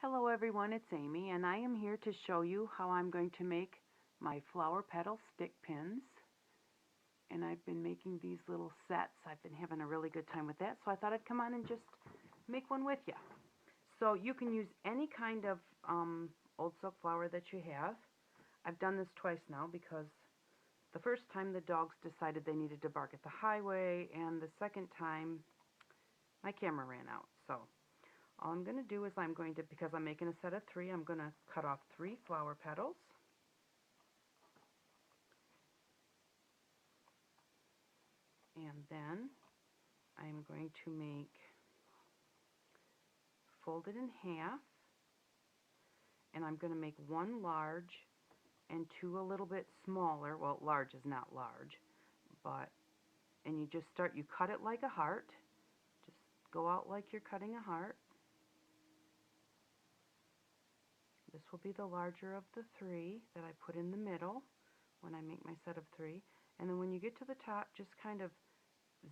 Hello everyone, it's Amy and I am here to show you how I'm going to make my flower petal stick pins. And I've been making these little sets. I've been having a really good time with that, so I thought I'd come on and just make one with you. So you can use any kind of old silk flower that you have. I've done this twice now because the first time the dogs decided they needed to bark at the highway, and the second time my camera ran out. So all I'm going to do is because I'm making a set of 3, I'm going to cut off 3 flower petals. And then I'm going to fold it in half, and I'm going to make 1 large and 2 a little bit smaller. Well, large is not large, and you cut it like a heart. Just go out like you're cutting a heart. This will be the larger of the 3 that I put in the middle when I make my set of 3. And then when you get to the top, just kind of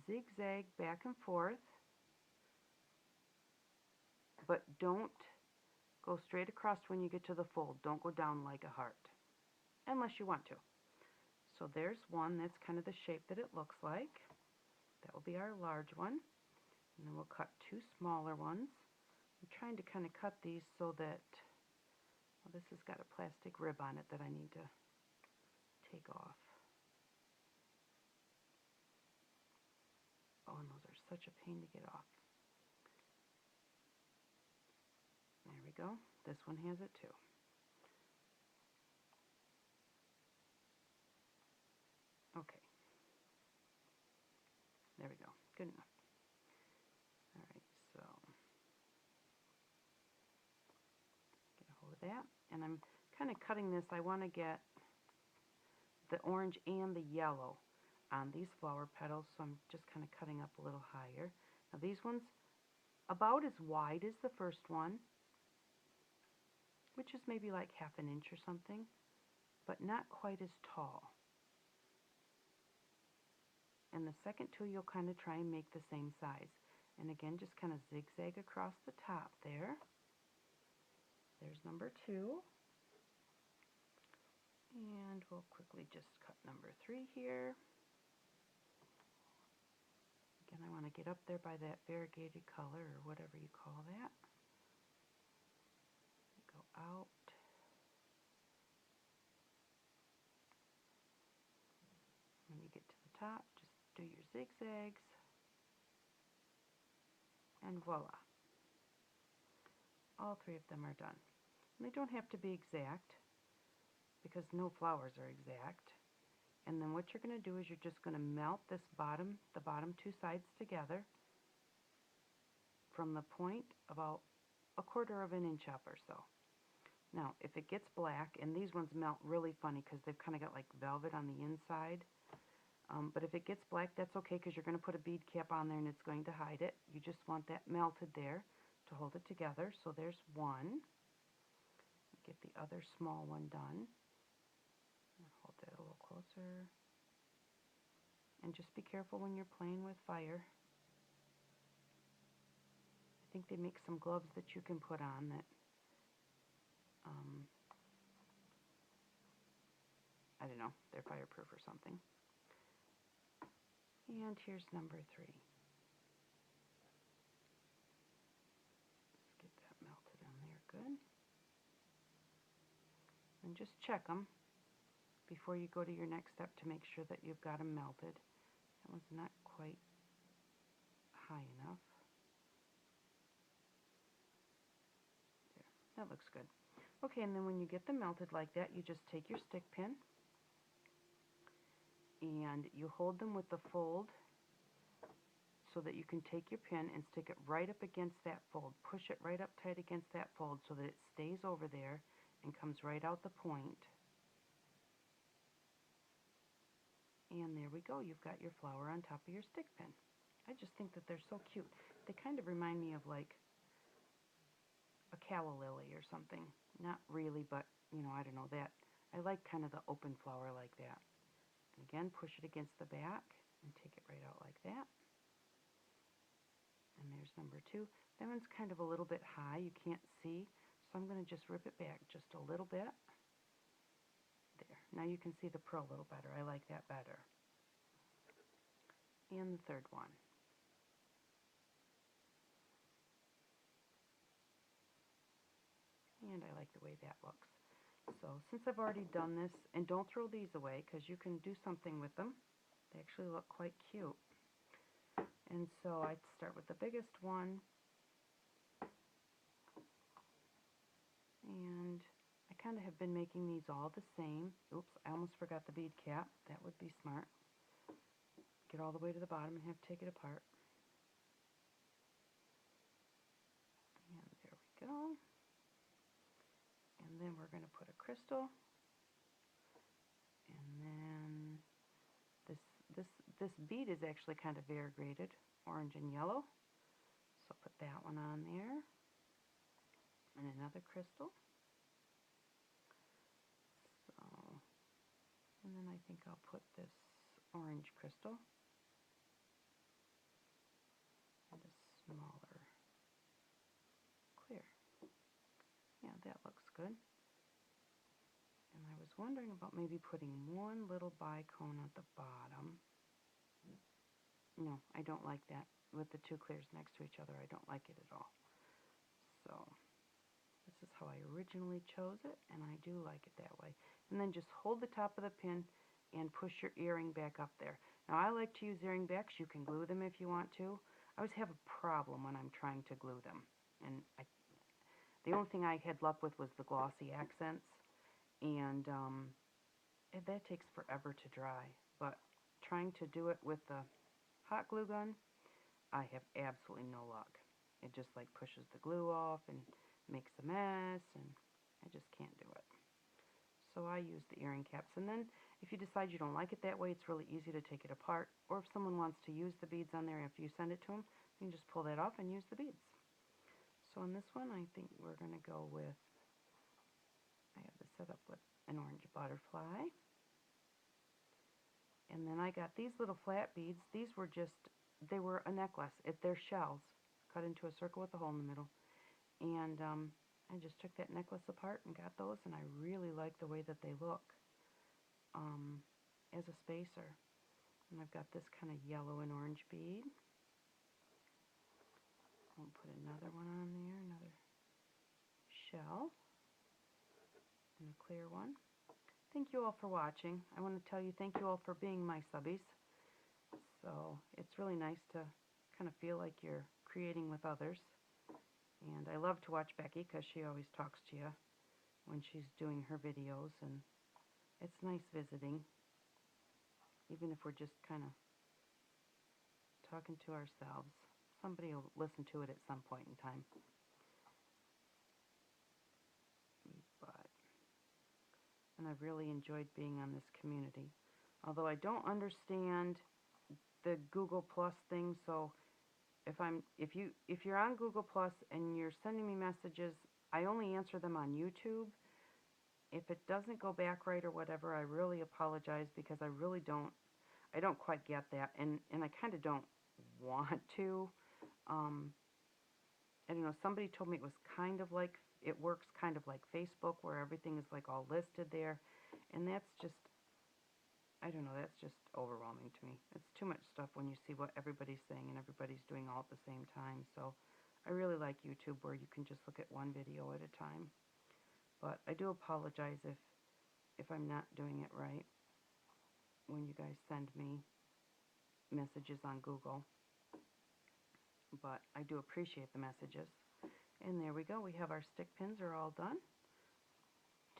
zigzag back and forth, but don't go straight across when you get to the fold. Don't go down like a heart, unless you want to. So there's one. That's kind of the shape that it looks like. That will be our large one. And then we'll cut 2 smaller ones. I'm trying to kind of cut these so that, well, this has got a plastic rib on it that I need to take off. Oh, and those are such a pain to get off. There we go. This one has it too. Okay. There we go. Good enough. Alright, so get a hold of that. And I'm kind of cutting this. I want to get the orange and the yellow on these flower petals, so I'm just kind of cutting up a little higher. Now these ones about as wide as the first one, which is maybe like ½ an inch or something, but not quite as tall. And the second 2 you'll kind of try and make the same size. And again, just kind of zigzag across the top there. There's number 2. And we'll quickly just cut number 3 here. Again, I want to get up there by that variegated color, or whatever you call that. Go out. When you get to the top, just do your zigzags. And voila. All 3 of them are done. And they don't have to be exact, because no flowers are exact. And then what you're going to do is you're just going to melt the bottom 2 sides together from the point about 1/4 of an inch up or so. Now, if it gets black, and these ones melt really funny because they've kind of got like velvet on the inside, but if it gets black, that's okay, because you're going to put a bead cap on there and it's going to hide it. You just want that melted there to hold it together. So there's one. Get the other small one done. Hold that a little closer. And just be careful when you're playing with fire. I think they make some gloves that you can put on that, I don't know, they're fireproof or something. And here's number 3. Let's get that melted on there, good. And just check them before you go to your next step to make sure that you've got them melted. That one's not quite high enough. There, that looks good. Okay, and then when you get them melted like that, you just take your stick pin and you hold them with the fold so that you can take your pin and stick it right up against that fold. Push it right up tight against that fold so that it stays over there and comes right out the point. And there we go. You've got your flower on top of your stick pin. I just think that they're so cute. They kind of remind me of like a calla lily or something. Not really, but, you know, I don't know that. I like kind of the open flower like that. And again, push it against the back and take it right out like that. And there's number 2. That one's kind of a little bit high. You can't see. So I'm going to just rip it back just a little bit. There. Now you can see the pearl a little better. I like that better. And the third one. And I like the way that looks. So since I've already done this, and don't throw these away because you can do something with them. They actually look quite cute. And so I'd start with the biggest one. And I kind of have been making these all the same. Oops, I almost forgot the bead cap. That would be smart. Get all the way to the bottom and have to take it apart. And there we go. And then we're going to put a crystal. And then this bead is actually kind of variegated, orange and yellow. So put that one on there. And another crystal. So, and then I think I'll put this orange crystal and a smaller clear. Yeah, that looks good. And I was wondering about maybe putting one little bicone at the bottom. No, I don't like that with the two clears next to each other. I don't like it at all. So this is how I originally chose it, and I do like it that way. And then just hold the top of the pin and push your earring back up there. Now I like to use earring backs. You can glue them if you want to. I always have a problem when I'm trying to glue them. And the only thing I had luck with was the glossy accents. And that takes forever to dry. But trying to do it with the hot glue gun, I have absolutely no luck. It just like pushes the glue off and makes a mess, and I just can't do it. So I use the earring caps. And then if you decide you don't like it that way, it's really easy to take it apart. Or if someone wants to use the beads on there after you send it to them, you can just pull that off and use the beads. So on this one, I think we're going to go with, I have this set up with an orange butterfly. And then I got these little flat beads. These were just, they were a necklace. They're shells cut into a circle with a hole in the middle. And I just took that necklace apart and got those, and I really like the way that they look as a spacer. And I've got this kind of yellow and orange bead. I'll put another one on there, another shell, and a clear one. Thank you all for watching. I want to tell you thank you all for being my subbies. So it's really nice to kind of feel like you're creating with others. And I love to watch Becky because she always talks to you when she's doing her videos, and it's nice visiting, even if we're just kind of talking to ourselves. Somebody will listen to it at some point in time. And I've really enjoyed being on this community. Although I don't understand the Google Plus thing, so if you're on Google Plus and you're sending me messages, I only answer them on YouTube. If it doesn't go back right or whatever, I really apologize, because I don't quite get that, and I kind of don't want to. I don't know, somebody told me it was kind of like, it works kind of like Facebook, where everything is like all listed there, and that's just, I don't know, that's just overwhelming to me. It's too much stuff when you see what everybody's saying and everybody's doing all at the same time. So I really like YouTube, where you can just look at one video at a time. But I do apologize if I'm not doing it right when you guys send me messages on Google. But I do appreciate the messages. And there we go. We have our stick pins are all done.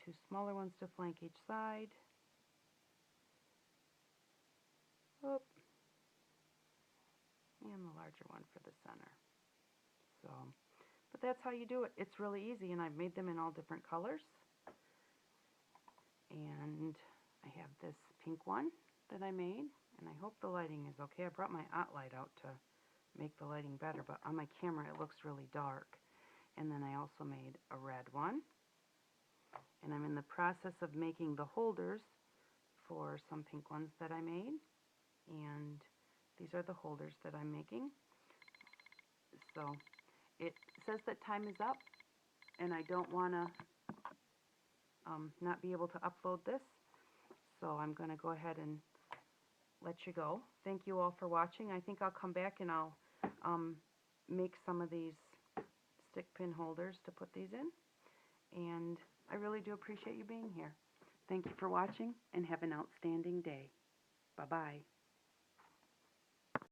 Two smaller ones to flank each side. Oop. And the larger one for the center. So, but that's how you do it. It's really easy, and I've made them in all different colors. And I have this pink one that I made, and I hope the lighting is okay. I brought my light out to make the lighting better, but on my camera it looks really dark. And then I also made a red one. And I'm in the process of making the holders for some pink ones that I made. And these are the holders that I'm making. So it says that time is up. and I don't want to not be able to upload this. So I'm going to go ahead and let you go. Thank you all for watching. I think I'll come back and I'll make some of these stick pin holders to put these in. And I really do appreciate you being here. Thank you for watching and have an outstanding day. Bye-bye.